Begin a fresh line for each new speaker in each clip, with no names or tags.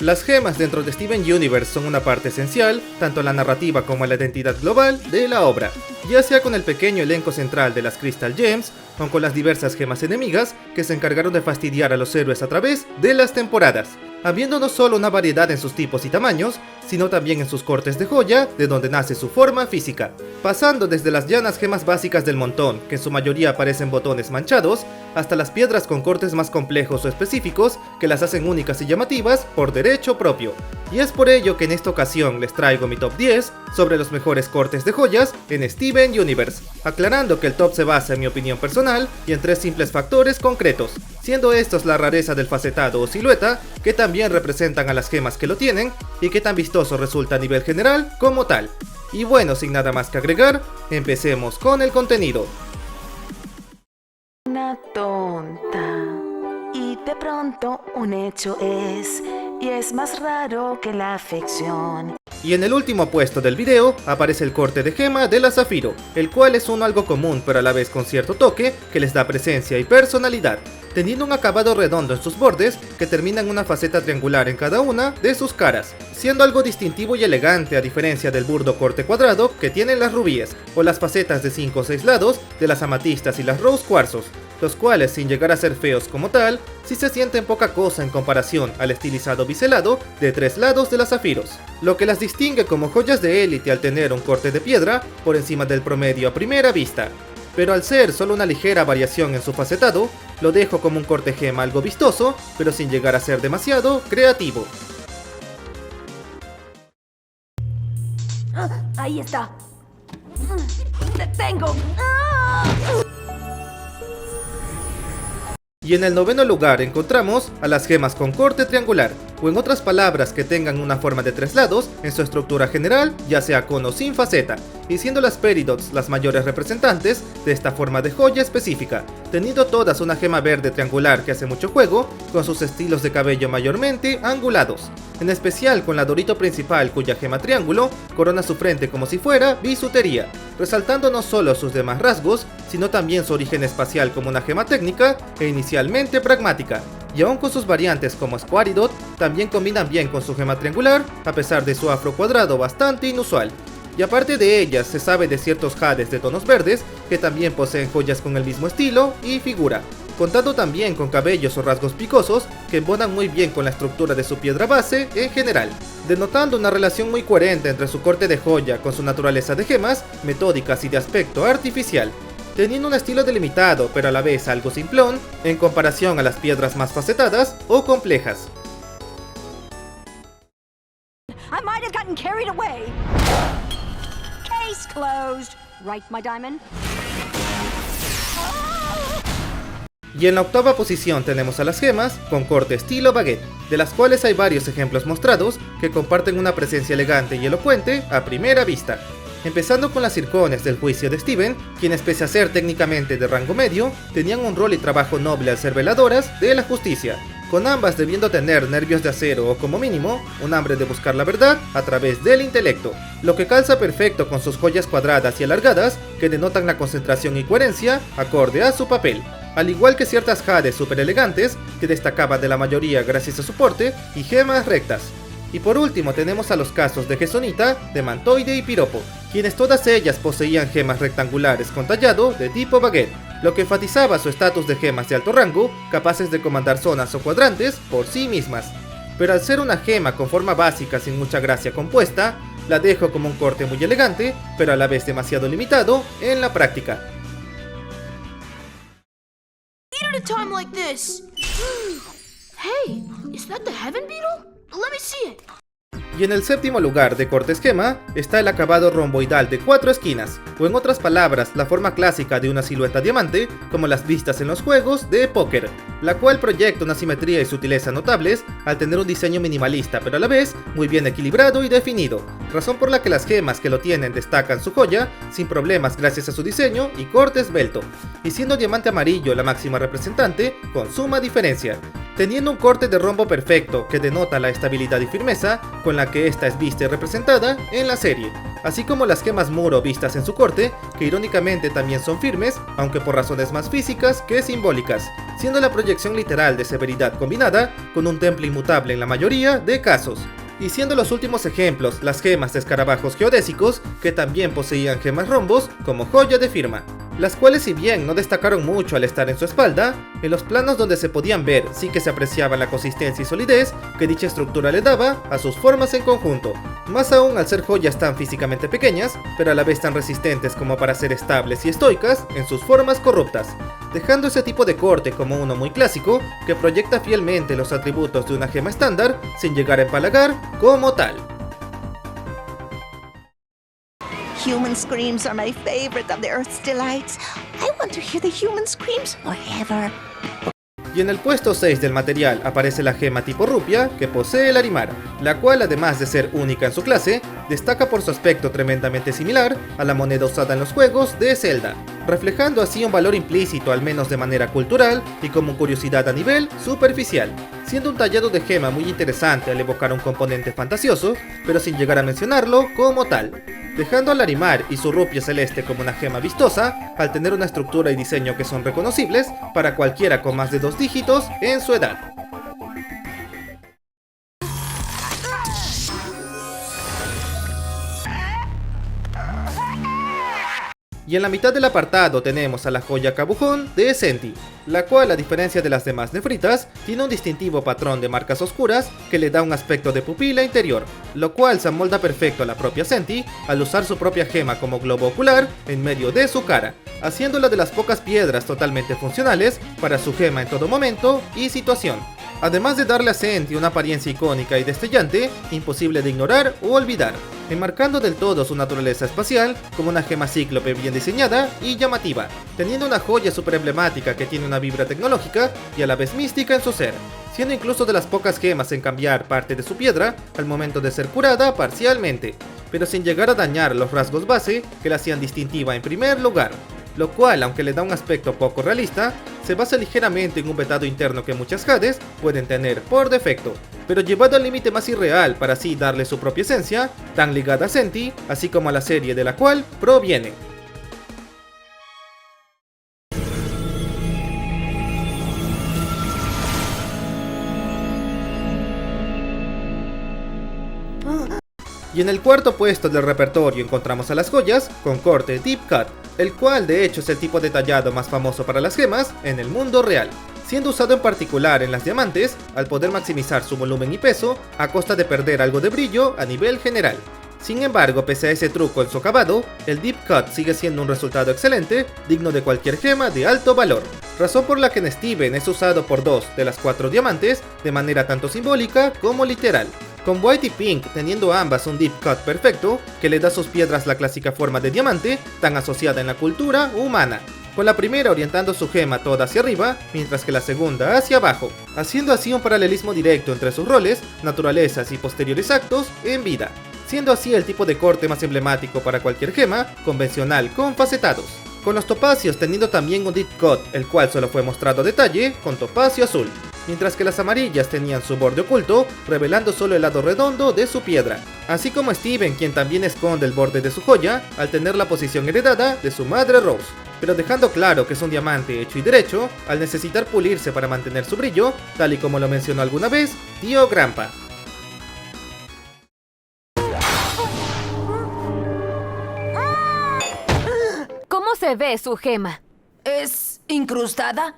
Las gemas dentro de Steven Universe son una parte esencial, tanto en la narrativa como en la identidad global de la obra, ya sea con el pequeño elenco central de las Crystal Gems, o con las diversas gemas enemigas que se encargaron de fastidiar a los héroes a través de las temporadas, habiendo no solo una variedad en sus tipos y tamaños, sino también en sus cortes de joya, de donde nace su forma física, pasando desde las llanas gemas básicas del montón, que en su mayoría parecen botones manchados, hasta las piedras con cortes más complejos o específicos que las hacen únicas y llamativas por derecho propio. Y es por ello que en esta ocasión les traigo mi top 10 sobre los mejores cortes de joyas en Steven Universe, aclarando que el top se basa en mi opinión personal y en 3 simples factores concretos, siendo estos la rareza del facetado o silueta, que también representan a las gemas que lo tienen, y qué tan vistoso resulta a nivel general como tal. Y bueno, sin nada más que agregar, empecemos con el contenido.
Una tonta, y de pronto un hecho es, y es más raro que la ficción.
Y en el último puesto del video aparece el corte de gema de la Zafiro, el cual es uno algo común pero a la vez con cierto toque que les da presencia y personalidad, teniendo un acabado redondo en sus bordes que termina en una faceta triangular en cada una de sus caras, siendo algo distintivo y elegante a diferencia del burdo corte cuadrado que tienen las rubíes, o las facetas de 5 o 6 lados de las amatistas y las rose cuarzos, los cuales sin llegar a ser feos como tal, sí se sienten poca cosa en comparación al estilizado biselado de 3 lados de las zafiros, lo que las distingue como joyas de élite al tener un corte de piedra por encima del promedio a primera vista. Pero al ser solo una ligera variación en su facetado, lo dejo como un corte gema algo vistoso, pero sin llegar a ser demasiado creativo.
Ahí está. ¡Te tengo!
Y en el noveno lugar encontramos a las gemas con corte triangular, o en otras palabras que tengan una forma de 3 lados en su estructura general, ya sea con o sin faceta, y siendo las Peridots las mayores representantes de esta forma de joya específica, teniendo todas una gema verde triangular que hace mucho juego, con sus estilos de cabello mayormente angulados, en especial con la Dorito principal cuya gema triángulo corona su frente como si fuera bisutería, resaltando no solo sus demás rasgos, sino también su origen espacial como una gema técnica e inicialmente pragmática, y aún con sus variantes como Squaridot, también combinan bien con su gema triangular, a pesar de su afro cuadrado bastante inusual. Y aparte de ellas, se sabe de ciertos jades de tonos verdes, que también poseen joyas con el mismo estilo y figura, contando también con cabellos o rasgos picosos que embonan muy bien con la estructura de su piedra base en general, denotando una relación muy coherente entre su corte de joya con su naturaleza de gemas, metódicas y de aspecto artificial, teniendo un estilo delimitado pero a la vez algo simplón en comparación a las piedras más facetadas o complejas.
I might have gotten carried away. Case closed. Right, my diamond?
Y en la octava posición tenemos a las gemas con corte estilo baguette, de las cuales hay varios ejemplos mostrados que comparten una presencia elegante y elocuente a primera vista. Empezando con las circones del juicio de Steven, quienes pese a ser técnicamente de rango medio, tenían un rol y trabajo noble al ser veladoras de la justicia, con ambas debiendo tener nervios de acero o como mínimo, un hambre de buscar la verdad a través del intelecto, lo que calza perfecto con sus joyas cuadradas y alargadas que denotan la concentración y coherencia acorde a su papel, al igual que ciertas jades super elegantes que destacaban de la mayoría gracias a su porte y gemas rectas. Y por último tenemos a los casos de Gesonita, de Mantoide y Piropo, quienes todas ellas poseían gemas rectangulares con tallado de tipo baguette, lo que enfatizaba su estatus de gemas de alto rango, capaces de comandar zonas o cuadrantes por sí mismas. Pero al ser una gema con forma básica sin mucha gracia compuesta, la dejo como un corte muy elegante, pero a la vez demasiado limitado en la práctica.
At a time like this. Hey, is that the Heaven Beetle? Let me see it.
Y en el séptimo lugar de corte esquema está el acabado romboidal de 4 esquinas, o en otras palabras la forma clásica de una silueta diamante como las vistas en los juegos de póker, la cual proyecta una simetría y sutileza notables al tener un diseño minimalista pero a la vez muy bien equilibrado y definido, razón por la que las gemas que lo tienen destacan su joya sin problemas gracias a su diseño y corte esbelto, y siendo diamante amarillo la máxima representante con suma diferencia. teniendo un corte de rombo perfecto que denota la estabilidad y firmeza con la que esta es vista y representada en la serie, así como las gemas Muro vistas en su corte, que irónicamente también son firmes, aunque por razones más físicas que simbólicas, siendo la proyección literal de severidad combinada con un temple inmutable en la mayoría de casos. Y siendo los últimos ejemplos las gemas de escarabajos geodésicos, que también poseían gemas rombos como joya de firma, las cuales si bien no destacaron mucho al estar en su espalda, en los planos donde se podían ver sí que se apreciaba la consistencia y solidez que dicha estructura le daba a sus formas en conjunto, más aún al ser joyas tan físicamente pequeñas, pero a la vez tan resistentes como para ser estables y estoicas en sus formas corruptas, dejando ese tipo de corte como uno muy clásico que proyecta fielmente los atributos de una gema estándar sin llegar a empalagar como tal.
Human screams are my favorite of the Earth's delights. I want to hear the human screams forever.
Y en el puesto 6 del material aparece la gema tipo rupia que posee el Larimar, la cual además de ser única en su clase, destaca por su aspecto tremendamente similar a la moneda usada en los juegos de Zelda, reflejando así un valor implícito al menos de manera cultural y como curiosidad a nivel superficial, siendo un tallado de gema muy interesante al evocar un componente fantasioso, pero sin llegar a mencionarlo como tal, dejando al Larimar y su rupia celeste como una gema vistosa, al tener una estructura y diseño que son reconocibles para cualquiera con más de 2 dígitos en su edad. Y en la mitad del apartado tenemos a la joya Cabujón de Senti, la cual a diferencia de las demás nefritas, tiene un distintivo patrón de marcas oscuras que le da un aspecto de pupila interior, lo cual se amolda perfecto a la propia Senti al usar su propia gema como globo ocular en medio de su cara, haciéndola de las pocas piedras totalmente funcionales para su gema en todo momento y situación. Además de darle a Senti una apariencia icónica y destellante, imposible de ignorar o olvidar, enmarcando del todo su naturaleza espacial como una gema cíclope bien diseñada y llamativa, teniendo una joya super emblemática que tiene una vibra tecnológica y a la vez mística en su ser, siendo incluso de las pocas gemas en cambiar parte de su piedra al momento de ser curada parcialmente, pero sin llegar a dañar los rasgos base que la hacían distintiva en primer lugar, lo cual, aunque le da un aspecto poco realista, se basa ligeramente en un vetado interno que muchas jades pueden tener por defecto, pero llevado al límite más irreal para así darle su propia esencia, tan ligada a Senti, así como a la serie de la cual proviene. Y en el cuarto puesto del repertorio encontramos a las joyas con corte Deep Cut, el cual de hecho es el tipo de tallado más famoso para las gemas en el mundo real, siendo usado en particular en las diamantes al poder maximizar su volumen y peso a costa de perder algo de brillo a nivel general. Sin embargo, pese a ese truco en su acabado, el Deep Cut sigue siendo un resultado excelente, digno de cualquier gema de alto valor, razón por la que en Steven es usado por 2 de las 4 diamantes de manera tanto simbólica como literal, con White y Pink teniendo ambas un Deep Cut perfecto que le da a sus piedras la clásica forma de diamante tan asociada en la cultura humana, con la primera orientando su gema toda hacia arriba, mientras que la segunda hacia abajo, haciendo así un paralelismo directo entre sus roles, naturalezas y posteriores actos en vida, siendo así el tipo de corte más emblemático para cualquier gema convencional con facetados, con los topacios teniendo también un Deep Cut, el cual solo fue mostrado a detalle con topacio azul, mientras que las amarillas tenían su borde oculto, revelando solo el lado redondo de su piedra, así como Steven, quien también esconde el borde de su joya al tener la posición heredada de su madre Rose, pero dejando claro que es un diamante hecho y derecho al necesitar pulirse para mantener su brillo, tal y como lo mencionó alguna vez Tío Grampa.
¿Cómo se ve su gema? ¿Es incrustada?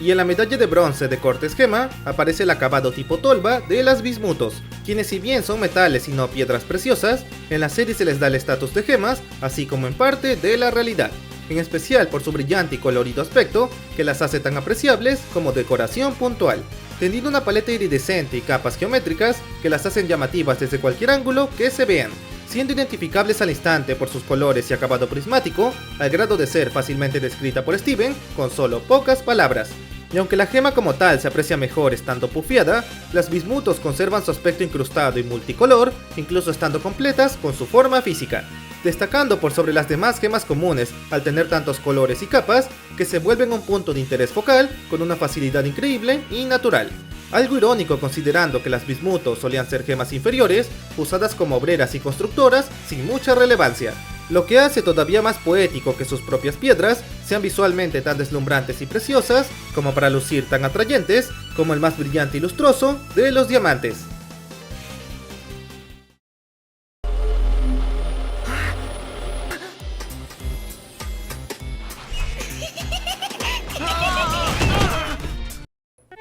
Y en la medalla de bronce de cortes gema aparece el acabado tipo tolva de las bismutos, quienes si bien son metales y no piedras preciosas, en la serie se les da el estatus de gemas, así como en parte de la realidad, en especial por su brillante y colorido aspecto que las hace tan apreciables como decoración puntual, teniendo una paleta iridescente y capas geométricas que las hacen llamativas desde cualquier ángulo que se vean, siendo identificables al instante por sus colores y acabado prismático, al grado de ser fácilmente descrita por Steven con solo pocas palabras. Y aunque la gema como tal se aprecia mejor estando pufiada, las bismutos conservan su aspecto incrustado y multicolor, incluso estando completas con su forma física, destacando por sobre las demás gemas comunes al tener tantos colores y capas que se vuelven un punto de interés focal con una facilidad increíble y natural, algo irónico considerando que las Bismuto solían ser gemas inferiores, usadas como obreras y constructoras sin mucha relevancia, lo que hace todavía más poético que sus propias piedras sean visualmente tan deslumbrantes y preciosas, como para lucir tan atrayentes como el más brillante y lustroso de los diamantes.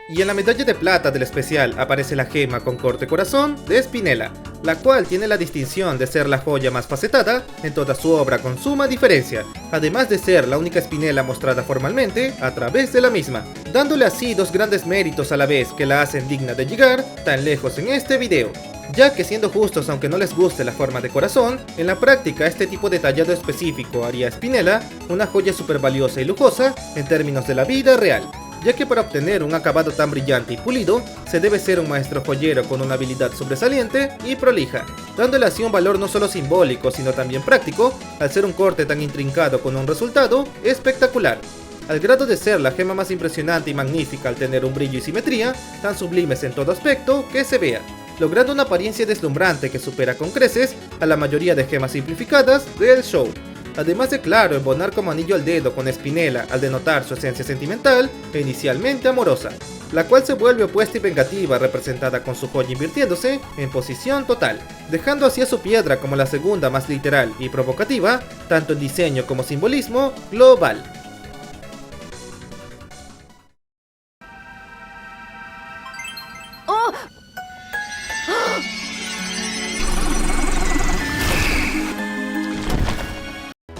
Y en la medalla de plata del especial aparece la gema con corte corazón de Spinella, la cual tiene la distinción de ser la joya más facetada en toda su obra con suma diferencia, además de ser la única Spinella mostrada formalmente a través de la misma, dándole así dos grandes méritos a la vez que la hacen digna de llegar tan lejos en este video. Ya que siendo justos, aunque no les guste la forma de corazón, en la práctica este tipo de tallado específico haría a Spinella una joya súper valiosa y lujosa en términos de la vida real, ya que para obtener un acabado tan brillante y pulido, se debe ser un maestro joyero con una habilidad sobresaliente y prolija, dándole así un valor no solo simbólico sino también práctico, al ser un corte tan intrincado con un resultado espectacular, al grado de ser la gema más impresionante y magnífica al tener un brillo y simetría tan sublimes en todo aspecto que se vea, logrando una apariencia deslumbrante que supera con creces a la mayoría de gemas simplificadas del show. Además de claro embonar como anillo al dedo con Spinella al denotar su esencia sentimental e inicialmente amorosa, la cual se vuelve opuesta y vengativa representada con su joya invirtiéndose en posición total, dejando así a su piedra como la segunda más literal y provocativa, tanto en diseño como simbolismo global.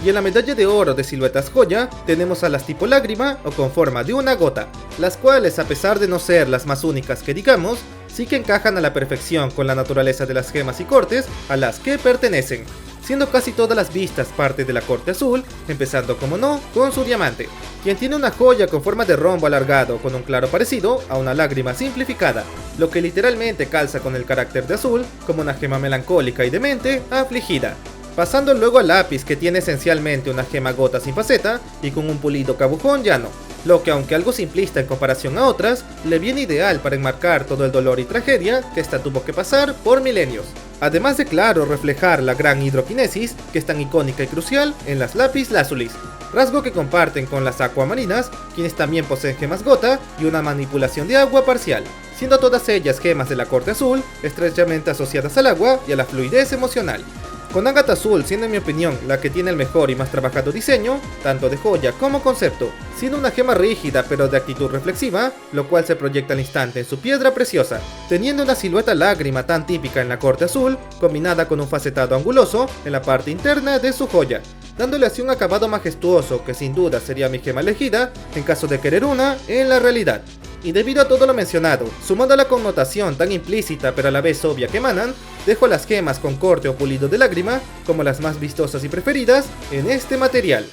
Y en la medalla de oro de siluetas joya, tenemos a las tipo lágrima o con forma de una gota, las cuales a pesar de no ser las más únicas que digamos, sí que encajan a la perfección con la naturaleza de las gemas y cortes a las que pertenecen, siendo casi todas las vistas parte de la corte azul, empezando como no, con su diamante, quien tiene una joya con forma de rombo alargado con un claro parecido a una lágrima simplificada, lo que literalmente calza con el carácter de azul como una gema melancólica y demente afligida. Pasando luego al lápiz, que tiene esencialmente una gema gota sin faceta y con un pulido cabujón llano, lo que aunque algo simplista en comparación a otras, le viene ideal para enmarcar todo el dolor y tragedia que esta tuvo que pasar por milenios. Además de claro reflejar la gran hidroquinesis que es tan icónica y crucial en las lápiz lazulis, rasgo que comparten con las aquamarinas, quienes también poseen gemas gota y una manipulación de agua parcial, siendo todas ellas gemas de la corte azul, estrechamente asociadas al agua y a la fluidez emocional. Con Ágata Azul siendo en mi opinión la que tiene el mejor y más trabajado diseño, tanto de joya como concepto, siendo una gema rígida pero de actitud reflexiva, lo cual se proyecta al instante en su piedra preciosa, teniendo una silueta lágrima tan típica en la corte azul, combinada con un facetado anguloso en la parte interna de su joya, dándole así un acabado majestuoso que sin duda sería mi gema elegida en caso de querer una en la realidad. Y debido a todo lo mencionado, sumando a la connotación tan implícita pero a la vez obvia que emanan, dejo las gemas con corte o pulido de lágrima como las más vistosas y preferidas en este material.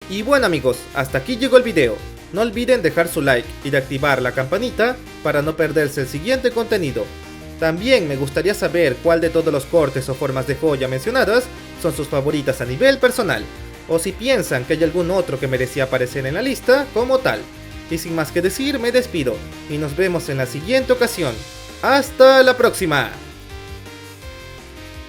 Y bueno amigos, hasta aquí llegó el video. No olviden dejar su like y de activar la campanita para no perderse el siguiente contenido. También me gustaría saber cuál de todos los cortes o formas de joya mencionadas son sus favoritas a nivel personal, o si piensan que hay algún otro que merecía aparecer en la lista como tal. Y sin más que decir, me despido y nos vemos en la siguiente ocasión. ¡Hasta la próxima!